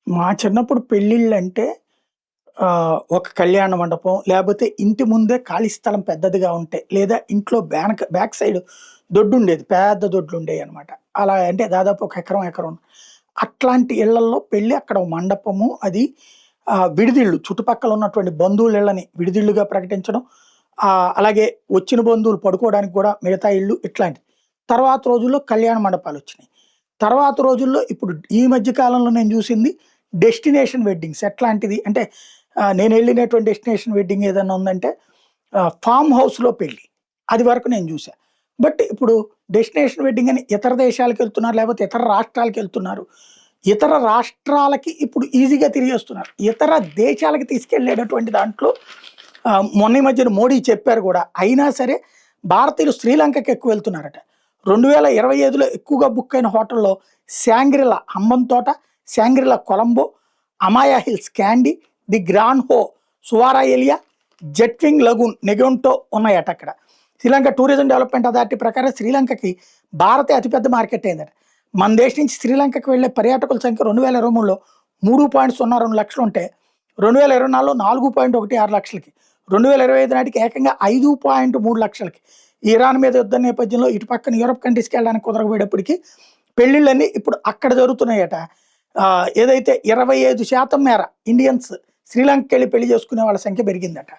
మా చిన్నప్పుడు పెళ్ళిళ్ళంటే ఒక కళ్యాణ మండపం, లేపోతే ఇంటి ముందే ఖాళీ స్థలం పెద్దదిగా ఉంటే, లేదా ఇంట్లో బ్యాక్ సైడ్ దొడ్డుండేది. పెద్ద దొడ్లుండేయనమాట. అలా అంటే దాదాపు ఒక ఎకరం, ఎకరం. అట్లాంటి ఇళ్లల్లో పెళ్లి అక్కడ ఓ మండపము అది విడిదిళ్ళు చుట్టుపక్కల ఉన్నటువంటి బంధువుల ఇళ్ళని విడిదిళ్ళుగా ప్రకటించడం. అలాగే వచ్చిన బంధువులు పడుకోవడానికి కూడా మిగతా ఇళ్ళు ఇట్లాంటివి. తర్వాత రోజుల్లో కళ్యాణ మండపాలొచ్చినాయి. తర్వాత రోజుల్లో ఇప్పుడు ఈ మధ్య కాలంలో నేను చూసింది డెస్టినేషన్ వెడ్డింగ్స్. ఎట్లాంటిది అంటే నేనెళ్ళినటువంటి డెస్టినేషన్ వెడ్డింగ్ ఏదన్నా ఉందంటే ఫార్మ్ హౌస్‌లో పెళ్లి. అది వరకు నేను చూసా. బట్ ఇప్పుడు డెస్టినేషన్ వెడ్డింగ్ అని ఇతర దేశాలకెళ్తున్నారు, లేకపోతే ఇతర రాష్ట్రాలకెళ్తున్నారు. ఇతర రాష్ట్రాలకి ఇప్పుడు ఈజీగా తిరిగొస్తున్నారు. ఇతర దేశాలకి తీసుకెళ్ళేటటువంటి దాంట్లో మొన్న ఈ మధ్యన మోడీ చెప్పారు గూడా. అయినా సరే భారతీయులు శ్రీలంకకి ఎక్కువ వెళ్తున్నారట. 2025లో ఎక్కువగా బుక్ అయిన హోటల్‌లో Shangrila Hambantota, Shangrila Colombo, Amaya hills Kandy, the grand హో సువారా ఎలియా, జెట్వింగ్ లగూన్ నెగొంటో ఉన్నాయట అక్కడ. శ్రీలంక టూరిజం డెవలప్మెంట్ అథారిటీ ప్రకారం శ్రీలంకకి భారతే అతిపెద్ద మార్కెట్ అయిందట. మన దేశం నుంచి శ్రీలంకకి వెళ్ళే పర్యాటకుల సంఖ్య 2023లో 3.02 లక్షలు ఉంటే 2024లో 4.16 లక్షలకి, 2025 నాటికి ఏకంగా 5.3 లక్షలకి. ఇరాన్ మీద యుద్ధం నేపథ్యంలో ఇటు పక్కన యూరప్ కంట్రీస్‌కి వెళ్ళడానికి కుదరకపోయేటప్పటికి పెళ్ళిళ్ళన్నీ ఇప్పుడు అక్కడ జరుగుతున్నాయట. ఏదైతే 25% మేర ఇండియన్స్ శ్రీలంకకెళ్ళి పెళ్లి చేసుకునే వాళ్ళ సంఖ్య పెరిగిందట.